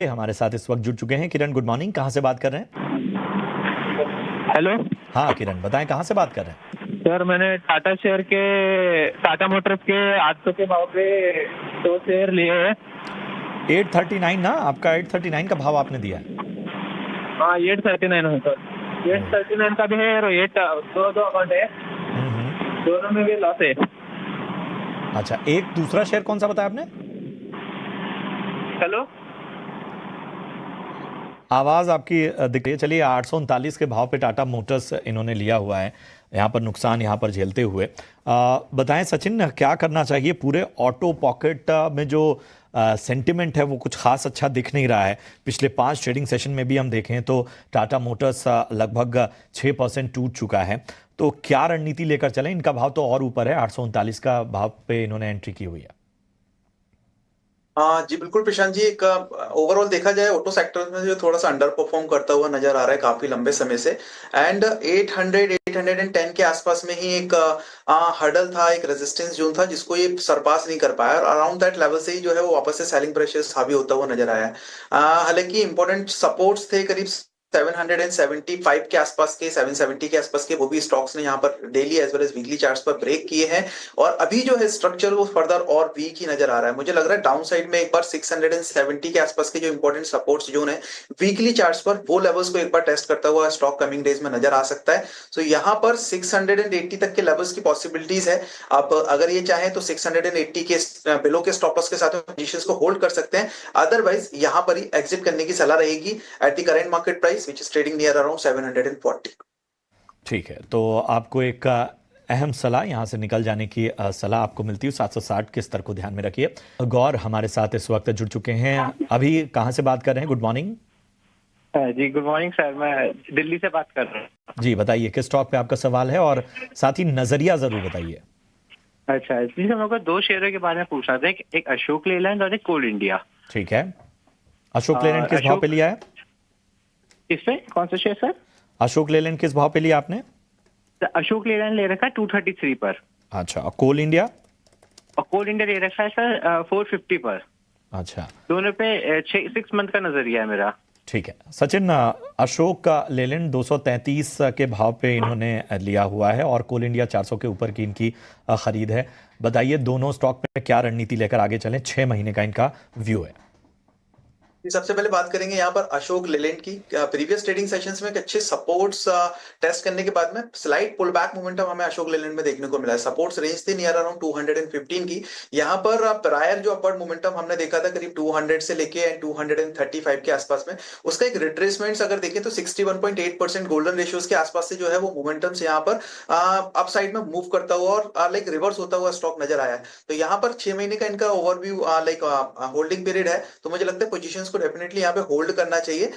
हमारे साथ इस वक्त जुड़ चुके हैं किरण। गुड मॉर्निंग, कहाँ से बात कर रहे हैं? हेलो। हाँ किरण, बताएं कहाँ से बात कर रहे हैं? सर, मैंने टाटा मोटर्स के 800 के भाव पे 2 शेयर लिए हैं। 839 ना, आपका 839 का भाव आपने दिया है। हाँ, 839 है सर। 839 का भी है और एट दो दो अकाउंट है। दोनों में भी लॉस है। अच्छा, एक दूसरा शेयर कौन सा बताया आपने? हेलो। आवाज आपकी दिख रही है। चलिए, 839 के भाव पे टाटा मोटर्स इन्होंने लिया हुआ है, यहाँ पर नुकसान यहाँ पर झेलते हुए। बताएं सचिन, क्या करना चाहिए? पूरे ऑटो पॉकेट में जो सेंटिमेंट है वो कुछ खास अच्छा दिख नहीं रहा है। पिछले 5 ट्रेडिंग सेशन में भी हम देखें तो टाटा मोटर्स लगभग 6% टूट चुका है। तो क्या रणनीति लेकर चलें? इनका भाव तो और ऊपर है, 839 का भाव पे इन्होंने एंट्री की हुई है। हाँ जी, बिल्कुल प्रशांत जी। एक ओवरऑल देखा जाए ऑटो सेक्टर में जो थोड़ा सा अंडर परफॉर्म करता हुआ नजर आ रहा है काफी लंबे समय से। एंड 810 के आसपास में ही एक हर्डल था, एक रेजिस्टेंस जोन था जिसको ये सरपास नहीं कर पाया, और अराउंड दैट लेवल से ही जो है वो वापस से सेलिंग प्रेशर हावी होता हुआ नजर आया है। हालांकि इंपॉर्टेंट सपोर्ट्स थे करीब 775 के आसपास के, 770 के आसपास के, वो भी स्टॉक्स ने यहाँ पर daily as well as weekly charts पर ब्रेक किए हैं। और अभी जो है स्ट्रक्चर वो फर्दर और वीक ही नजर आ रहा है। मुझे लग रहा है डाउन साइड में एक बार 670 के आसपास के जो इंपॉर्टेंट सपोर्ट्स जोन है वीकली चार्ट्स पर, वो लेवल्स को एक बार टेस्ट करता हुआ स्टॉक कमिंग डेज में नजर आ सकता है। सो यहाँ पर 680 तक के लेवल्स की पॉसिबिलिटीज है। अब अगर ये चाहे तो 680 के बिलो के स्टॉप लॉस के साथ पोजीशंस को होल्ड कर सकते हैं। अदरवाइज यहाँ पर ही एग्जिट करने की सलाह रहेगी at the current market price which is trading near around 740। ठीक है, तो आपको एक अहम सलाह यहाँ से निकल जाने की सलाह आपको मिलती है। 760 के स्तर को ध्यान में रखिए। गौर हमारे साथ इस वक्त जुड़ चुके हैं। अभी कहाँ से बात कर रहे हैं? Good morning. जी, गुड मॉर्निंग सर। मैं दिल्ली से बात कर रहा हूँ। जी बताइए, किस स्टॉक पे आपका सवाल है और साथ ही नजरिया जरूर बताइए। अच्छा जी, सर मेरे को 2 शेयरों के बारे में पूछना था। एक अशोक लेलैंड और एक कोल इंडिया। ठीक है, अशोक लेलैंड किस भाव पे लिया है? किस पे? कौन सा शेयर सर? अशोक लेलैंड किस भाव पे लिया आपने? अशोक लेलैंड ले रखा है 233 पर। अच्छा, और कोल इंडिया? और कोल इंडिया ले रखा है सर 450 पर। अच्छा, दोनों पे 6 मंथ का नजरिया है मेरा। ठीक है सचिन, अशोक का लेलैंड 233 के भाव पे इन्होंने लिया हुआ है और कोल इंडिया 400 के ऊपर की इनकी खरीद है। बताइए दोनों स्टॉक पे क्या रणनीति लेकर आगे चलें? 6 महीने का इनका व्यू है। सबसे पहले बात करेंगे यहाँ पर अशोक लेलैंड की। प्रीवियस ट्रेडिंग सेशंस में एक अच्छे सपोर्ट्स टेस्ट करने के बाद में स्लाइड पुल बैक मोमेंटम हमें अशोक लेलैंड में देखने को मिला है। सपोर्ट्स रेंज थी नियर अराउंड 215 की। यहाँ पर प्रायर जो अपवर्ड मोमेंटम हमने देखा था करीब 200 से लेके 235 के आसपास में, उसका एक रिट्रेसमेंट अगर देखें तो 61.8% गोल्डन रेशियोज के आसपास से जो है वो मोमेंटम से यहाँ पर अप साइड में मूव करता हुआ और लाइक रिवर्स होता हुआ स्टॉक नजर आया है। तो यहाँ पर 6 महीने का इनका ओवरव्यू लाइक होल्डिंग पीरियड है। तो मुझे लगता है पोजीशंस को डेफिनेटली यहाँ पे होल्ड करना चाहिए।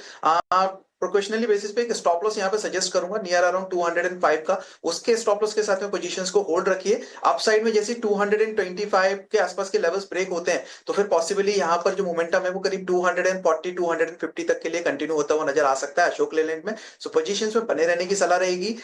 प्रोफेशनली बेसिस पे एक स्टॉप लॉस यहाँ पे सजेस्ट करूंगा नियर अराउंड 205 का। उसके स्टॉप लॉस के साथ में पोजीशंस को होल्ड रखिए। अपसाइड में जैसे 225 के आसपास के लेवल्स ब्रेक होते हैं तो फिर पॉसिबली यहाँ पर जो मोमेंटम है वो करीब 240 250 तक के लिए कंटिन्यू होता हुआ नजर आ सकता है अशोक लेलैंड में। सो पोजीशंस में बने रहने की सलाह रहेगी।